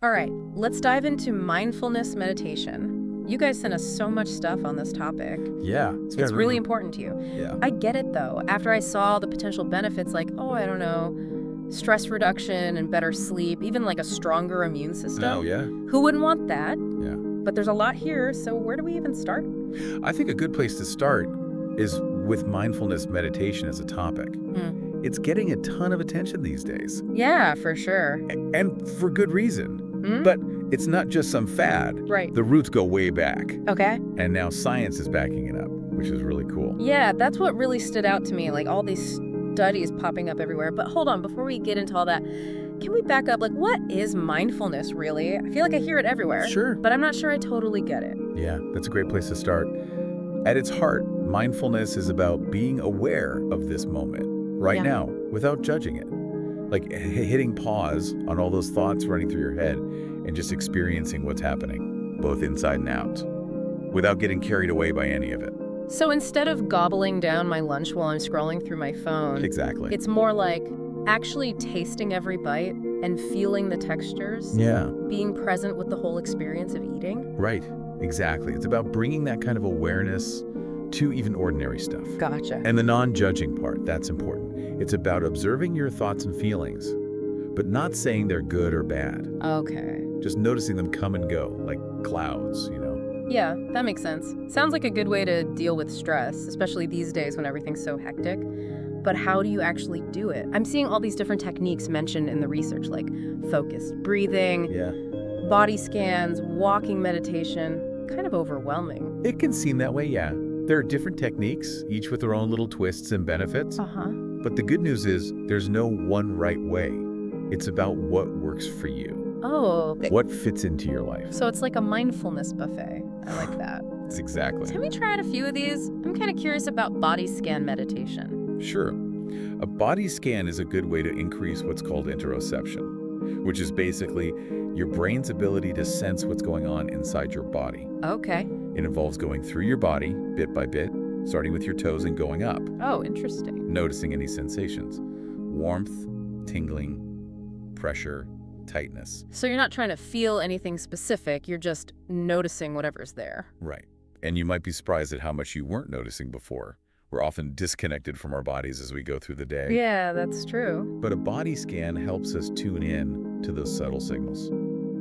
All right, let's dive into mindfulness meditation. You guys sent us so much stuff on this topic. Yeah. It's really important to you. Yeah. I get it, though. After I saw the potential benefits like, oh, I don't know, stress reduction and better sleep, even like a stronger immune system. Oh, yeah. Who wouldn't want that? Yeah. But there's a lot here, so where do we even start? I think a good place to start is with mindfulness meditation as a topic. It's getting a ton of attention these days. Yeah, for sure. And for good reason. But it's not just some fad. Right. The roots go way back. Okay. And now science is backing it up, which is really cool. Yeah, that's what really stood out to me, like all these studies popping up everywhere. But hold on, before we get into all that, can we back up? Like, what is mindfulness, really? I feel like I hear it everywhere. Sure. But I'm not sure I totally get it. Yeah, that's a great place to start. At its heart, mindfulness is about being aware of this moment, right now, without judging it. Like hitting pause on all those thoughts running through your head and just experiencing what's happening, both inside and out, without getting carried away by any of it. So instead of gobbling down my lunch while I'm scrolling through my phone, Exactly. it's more like actually tasting every bite and feeling the textures, Yeah, being present with the whole experience of eating. right. Exactly. It's about bringing that kind of awareness to even ordinary stuff. Gotcha. And the non-judging part, that's important. It's about observing your thoughts and feelings, but not saying they're good or bad. Okay. Just noticing them come and go, like clouds, you know? Yeah, that makes sense. Sounds like a good way to deal with stress, especially these days when everything's so hectic. But how do you actually do it? I'm seeing all these different techniques mentioned in the research, like focused breathing, Yeah. body scans, walking meditation. Kind of overwhelming. It can seem that way, yeah. There are different techniques, each with their own little twists and benefits. Uh-huh. But the good news is there's no one right way. It's about what works for you, Oh, what fits into your life. so it's like a mindfulness buffet. I like that. It's exactly. Have we tried a few of these? I'm kind of curious about body scan meditation. Sure. A body scan is a good way to increase what's called interoception, which is basically your brain's ability to sense what's going on inside your body. Okay. It involves going through your body, bit by bit, starting with your toes and going up, Oh, interesting. noticing any sensations. Warmth, tingling, pressure, tightness. So you're not trying to feel anything specific, you're just noticing whatever's there. Right. And you might be surprised at how much you weren't noticing before. We're often disconnected from our bodies as we go through the day. Yeah, that's true. But a body scan helps us tune in to those subtle signals.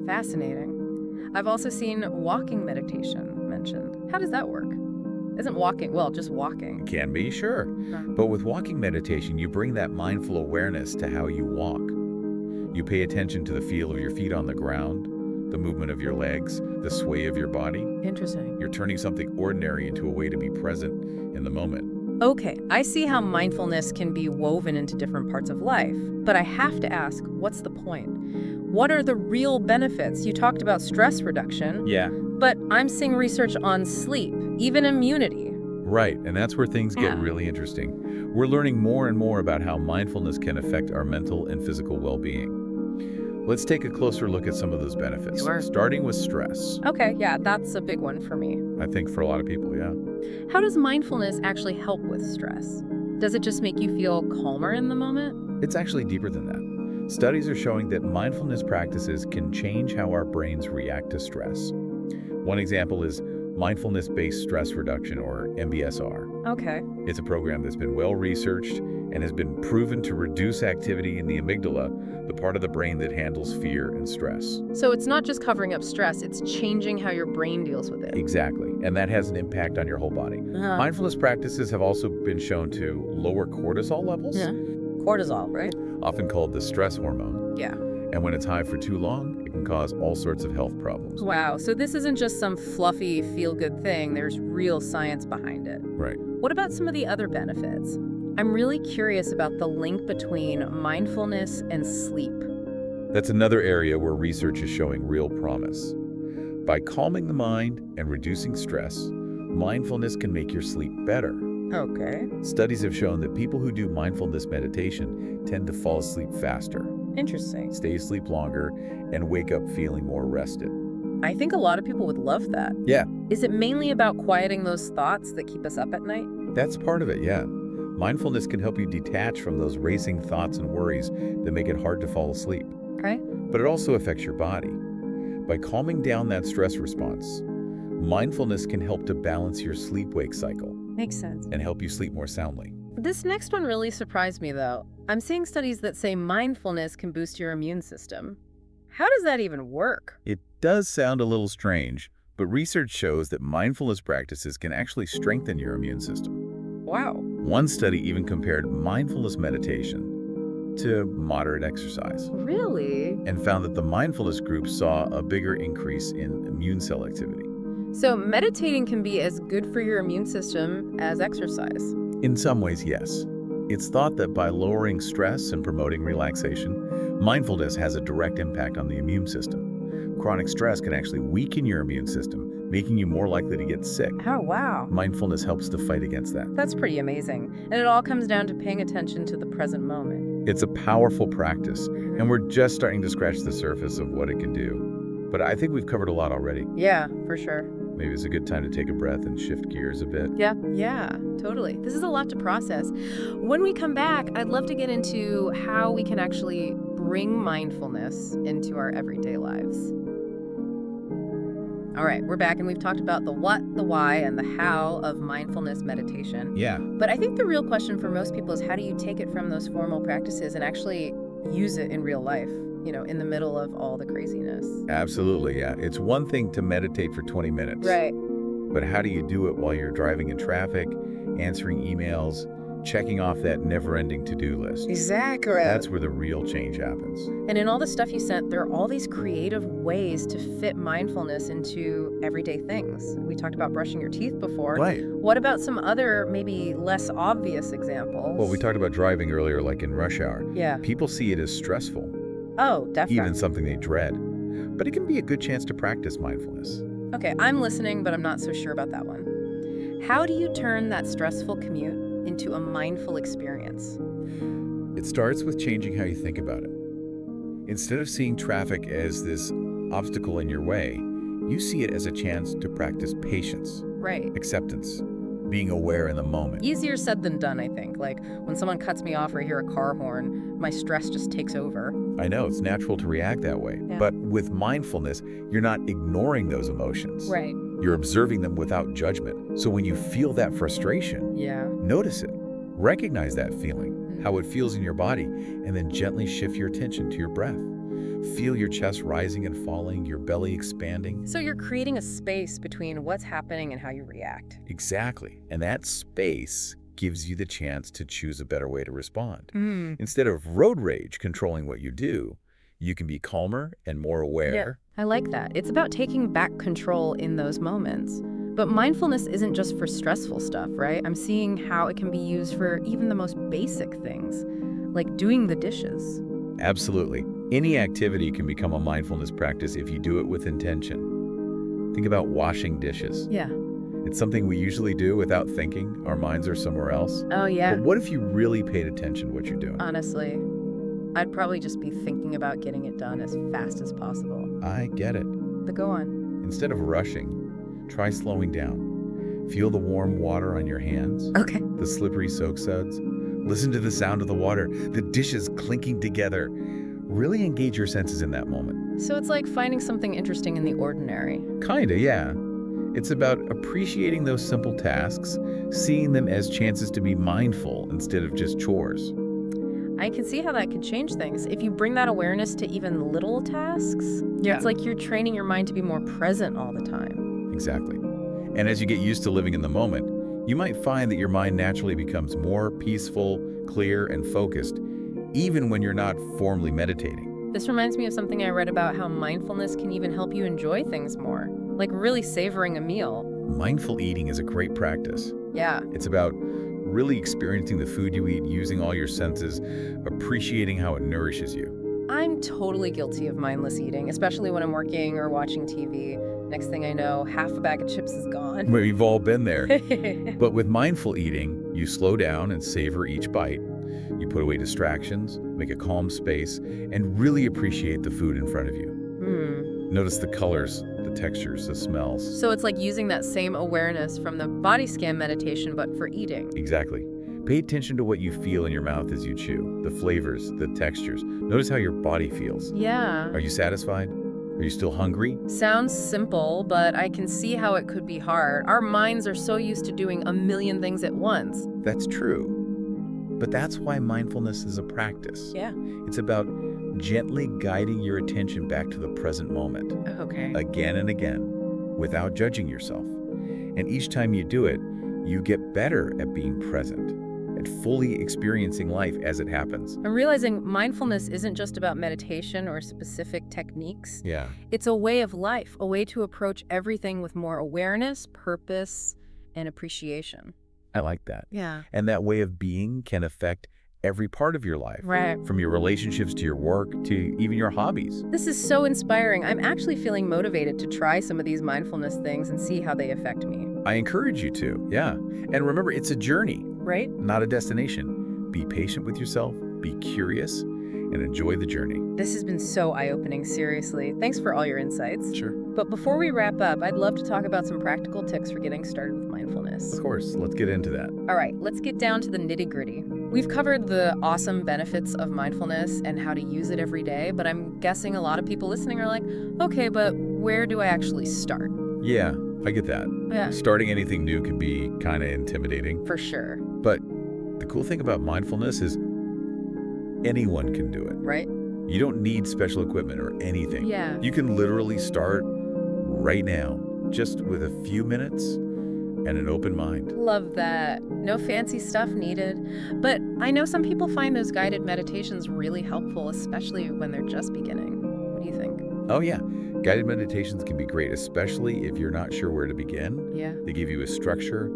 Fascinating. I've also seen walking meditation mentioned. How does that work? Isn't walking, well, just walking. Can be, sure. But with walking meditation, you bring that mindful awareness to how you walk. You pay attention to the feel of your feet on the ground, the movement of your legs, the sway of your body. Interesting. You're turning something ordinary into a way to be present in the moment. Okay, I see how mindfulness can be woven into different parts of life, but I have to ask, what's the point? What are the real benefits? You talked about stress reduction, Yeah. but I'm seeing research on sleep, even immunity. Right, and that's where things get really interesting. We're learning more and more about how mindfulness can affect our mental and physical well-being. Let's take a closer look at some of those benefits, Sure. starting with stress. Okay, yeah, that's a big one for me. I think for a lot of people, yeah. How does mindfulness actually help with stress? Does it just make you feel calmer in the moment? It's actually deeper than that. Studies are showing that mindfulness practices can change how our brains react to stress. One example is mindfulness-based stress reduction, or MBSR. Okay. It's a program that's been well-researched and has been proven to reduce activity in the amygdala, the part of the brain that handles fear and stress. So it's not just covering up stress, it's changing how your brain deals with it. Exactly, and that has an impact on your whole body. Mindfulness practices have also been shown to lower cortisol levels, Cortisol, right? often called the stress hormone. Yeah. And when it's high for too long, it can cause all sorts of health problems. Wow, so this isn't just some fluffy, feel-good thing. There's real science behind it. Right. What about some of the other benefits? I'm really curious about the link between mindfulness and sleep. That's another area where research is showing real promise. By calming the mind and reducing stress, mindfulness can make your sleep better. Okay. Studies have shown that people who do mindfulness meditation tend to fall asleep faster, Interesting. stay asleep longer, and wake up feeling more rested. I think a lot of people would love that. Yeah, Is it mainly about quieting those thoughts that keep us up at night? that's part of it, yeah. Mindfulness can help you detach from those racing thoughts and worries that make it hard to fall asleep. Okay. But it also affects your body. By calming down that stress response, mindfulness can help to balance your sleep-wake cycle Makes sense. and help you sleep more soundly. This next one really surprised me, though. I'm seeing studies that say mindfulness can boost your immune system. How does that even work? It does sound a little strange, but research shows that mindfulness practices can actually strengthen your immune system. Wow. One study even compared mindfulness meditation to moderate exercise Really? and found that the mindfulness group saw a bigger increase in immune cell activity. So meditating can be as good for your immune system as exercise. In some ways, yes. It's thought that by lowering stress and promoting relaxation, mindfulness has a direct impact on the immune system. Chronic stress can actually weaken your immune system, making you more likely to get sick. Oh, wow. Mindfulness helps to fight against that. That's pretty amazing. And it all comes down to paying attention to the present moment. It's a powerful practice, and we're just starting to scratch the surface of what it can do. But I think we've covered a lot already. Yeah, for sure. Maybe it's a good time to take a breath and shift gears a bit. Yeah, totally. This is a lot to process. When we come back, I'd love to get into how we can actually bring mindfulness into our everyday lives. All right, we're back and we've talked about the what, the why, and the how of mindfulness meditation. Yeah. But I think the real question for most people is how do you take it from those formal practices and actually use it in real life, in the middle of all the craziness? Absolutely, yeah. It's one thing to meditate for 20 minutes. Right. But how do you do it while you're driving in traffic, answering emails, checking off that never-ending to-do list? Exactly. That's where the real change happens. And in all the stuff you sent, there are all these creative ways to fit mindfulness into everyday things. We talked about brushing your teeth before. Right. What about some other, maybe less obvious examples? Well, we talked about driving earlier, like in rush hour. Yeah. People see it as stressful, Oh, definitely. even something they dread. But it can be a good chance to practice mindfulness. Okay, I'm listening, but I'm not so sure about that one. How do you turn that stressful commute into a mindful experience? It starts with changing how you think about it. Instead of seeing traffic as this obstacle in your way, you see it as a chance to practice patience, Right. acceptance, being aware in the moment. Easier said than done, I think. Like, when someone cuts me off or I hear a car horn, my stress just takes over. I know, it's natural to react that way. Yeah. But with mindfulness, you're not ignoring those emotions. Right. You're observing them without judgment. So when you feel that frustration, Yeah. notice it. Recognize that feeling, how it feels in your body, and then gently shift your attention to your breath. Feel your chest rising and falling, your belly expanding. So you're creating a space between what's happening and how you react. Exactly. And that space gives you the chance to choose a better way to respond. Mm. Instead of road rage controlling what you do, you can be calmer and more aware. Yeah, I like that. It's about taking back control in those moments. But mindfulness isn't just for stressful stuff, right? I'm seeing how it can be used for even the most basic things, like doing the dishes. Absolutely. Any activity can become a mindfulness practice if you do it with intention. Think about washing dishes. Yeah. It's something we usually do without thinking. Our minds are somewhere else. Oh, yeah. But what if you really paid attention to what you're doing? Honestly, I'd probably just be thinking about getting it done as fast as possible. I get it. But go on. Instead of rushing, try slowing down. Feel the warm water on your hands, Okay. the slippery soak suds. Listen to the sound of the water, the dishes clinking together. Really engage your senses in that moment. So it's like finding something interesting in the ordinary. Kinda, yeah. It's about appreciating those simple tasks, seeing them as chances to be mindful instead of just chores. I can see how that could change things. If you bring that awareness to even little tasks, it's like you're training your mind to be more present all the time. Exactly. And as you get used to living in the moment, you might find that your mind naturally becomes more peaceful, clear, and focused, even when you're not formally meditating. This reminds me of something I read about how mindfulness can even help you enjoy things more, like really savoring a meal. Mindful eating is a great practice. Yeah. It's about really experiencing the food you eat, using all your senses, appreciating how it nourishes you. I'm totally guilty of mindless eating, especially when I'm working or watching TV. Next thing I know, half a bag of chips is gone. We've all been there. But with mindful eating, you slow down and savor each bite. You put away distractions, make a calm space, and really appreciate the food in front of you. Notice the colors, the textures, the smells. So it's like using that same awareness from the body scan meditation, but for eating. Exactly. Pay attention to what you feel in your mouth as you chew, the flavors, the textures. Notice how your body feels. Yeah. Are you satisfied? Are you still hungry? Sounds simple, but I can see how it could be hard. Our minds are so used to doing a million things at once. That's true. But that's why mindfulness is a practice. Yeah. It's about gently guiding your attention back to the present moment, Okay. again and again, without judging yourself. And each time you do it, you get better at being present, at fully experiencing life as it happens. I'm realizing mindfulness isn't just about meditation or specific techniques. Yeah. It's a way of life, a way to approach everything with more awareness, purpose, and appreciation. I like that. Yeah. And that way of being can affect every part of your life, Right. from your relationships to your work to even your hobbies. This is so inspiring. I'm actually feeling motivated to try some of these mindfulness things and see how they affect me. I encourage you to, yeah. And remember, it's a journey, Right? not a destination. Be patient with yourself, be curious, and enjoy the journey. This has been so eye-opening, seriously. Thanks for all your insights. Sure. But before we wrap up, I'd love to talk about some practical tips for getting started with mindfulness. Of course, let's get into that. All right, let's get down to the nitty-gritty. We've covered the awesome benefits of mindfulness and how to use it every day, but I'm guessing a lot of people listening are like, okay, but where do I actually start? Yeah, I get that. Yeah, Starting anything new can be kind of intimidating. for sure. But the cool thing about mindfulness is anyone can do it. Right? You don't need special equipment or anything. Yeah. You can literally start right now, just with a few minutes and an open mind. Love that. No fancy stuff needed. But I know some people find those guided meditations really helpful, especially when they're just beginning. What do you think? Oh yeah, guided meditations can be great, especially if you're not sure where to begin. Yeah. They give you a structure,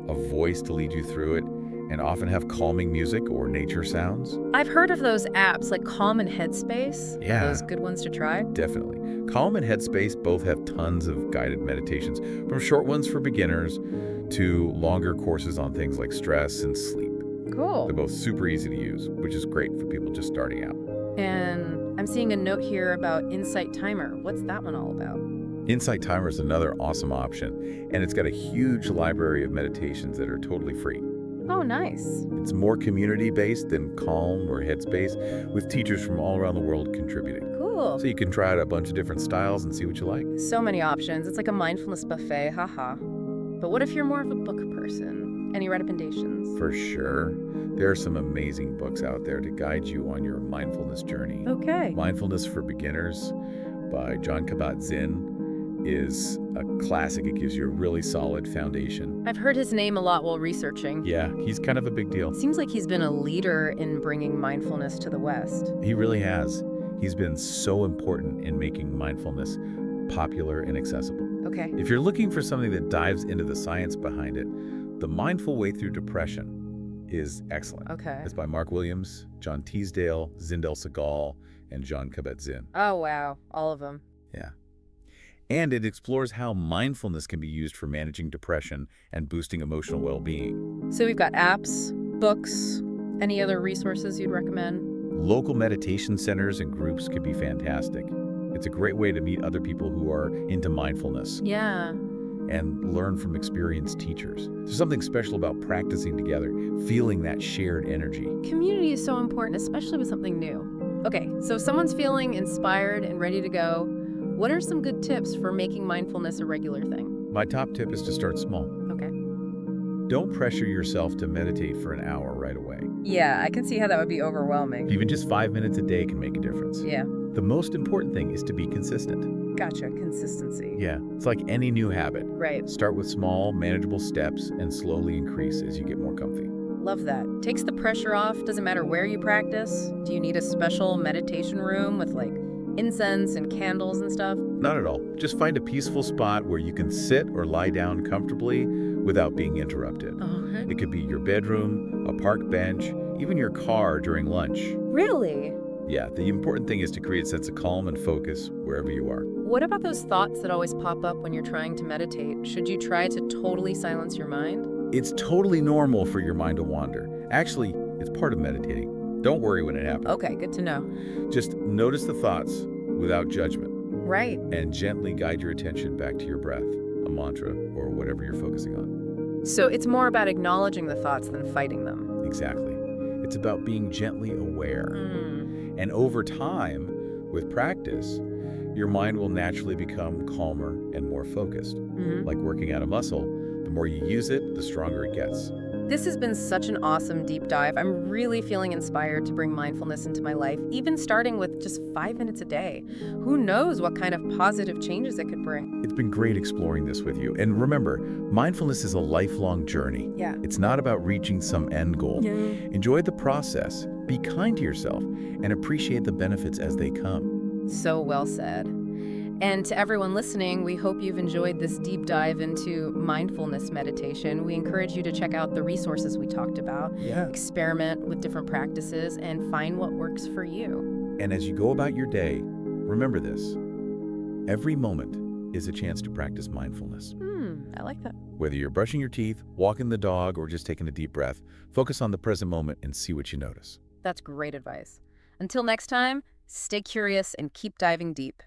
a voice to lead you through it, and often have calming music or nature sounds. I've heard of those apps like Calm and Headspace. Yeah. Those good ones to try. Definitely. Calm and Headspace both have tons of guided meditations, from short ones for beginners to longer courses on things like stress and sleep. Cool. They're both super easy to use, which is great for people just starting out. And I'm seeing a note here about Insight Timer. What's that one all about? Insight Timer is another awesome option, and it's got a huge library of meditations that are totally free. Oh, nice. It's more community-based than Calm or Headspace, with teachers from all around the world contributing. Cool. So you can try out a bunch of different styles and see what you like. So many options. It's like a mindfulness buffet, haha. But what if you're more of a book person? Any recommendations? For sure. There are some amazing books out there to guide you on your mindfulness journey. Okay. Mindfulness for Beginners by Jon Kabat-Zinn is a classic. It gives you a really solid foundation. I've heard his name a lot while researching. Yeah, he's kind of a big deal. Seems like he's been a leader in bringing mindfulness to the West. He really has. He's been so important in making mindfulness popular and accessible. Okay. If you're looking for something that dives into the science behind it, The Mindful Way Through Depression is excellent. Okay. It's by Mark Williams, John Teasdale, Zindel Segal, and Jon Kabat-Zinn. Oh, wow. All of them. Yeah. And it explores how mindfulness can be used for managing depression and boosting emotional well-being. So we've got apps, books, any other resources you'd recommend? Local meditation centers and groups could be fantastic. It's a great way to meet other people who are into mindfulness Yeah. and learn from experienced teachers. There's something special about practicing together, feeling that shared energy. Community is so important, especially with something new. Okay, so if someone's feeling inspired and ready to go, what are some good tips for making mindfulness a regular thing? My top tip is to start small. Okay. Don't pressure yourself to meditate for an hour right away. Yeah, I can see how that would be overwhelming. Even just 5 minutes a day can make a difference. Yeah, The most important thing is to be consistent. gotcha. Consistency. Yeah, it's like any new habit. Right. Start with small, manageable steps and slowly increase as you get more comfy. Love that. Takes the pressure off. Doesn't matter where you practice. Do you need a special meditation room with like incense and candles and stuff? Not at all. Just find a peaceful spot where you can sit or lie down comfortably without being interrupted. Okay. It could be your bedroom, a park bench, even your car during lunch. Really? Yeah, the important thing is to create a sense of calm and focus wherever you are. What about those thoughts that always pop up when you're trying to meditate? Should you try to totally silence your mind? It's totally normal for your mind to wander. Actually, it's part of meditating. Don't worry when it happens. Okay, good to know. Just notice the thoughts without judgment Right. and gently guide your attention back to your breath, a mantra, or whatever you're focusing on. So it's more about acknowledging the thoughts than fighting them. Exactly. It's about being gently aware. And over time, with practice, your mind will naturally become calmer and more focused. Hmm. Like working out a muscle, the more you use it, the stronger it gets. This has been such an awesome deep dive. I'm really feeling inspired to bring mindfulness into my life, even starting with just 5 minutes a day. Who knows what kind of positive changes it could bring? It's been great exploring this with you. And remember, mindfulness is a lifelong journey. Yeah. It's not about reaching some end goal. Yeah. Enjoy the process, be kind to yourself, and appreciate the benefits as they come. So well said. And to everyone listening, we hope you've enjoyed this deep dive into mindfulness meditation. We encourage you to check out the resources we talked about, Yeah. experiment with different practices, and find what works for you. And as you go about your day, remember this. Every moment is a chance to practice mindfulness. I like that. Whether you're brushing your teeth, walking the dog, or just taking a deep breath, focus on the present moment and see what you notice. That's great advice. Until next time, stay curious and keep diving deep.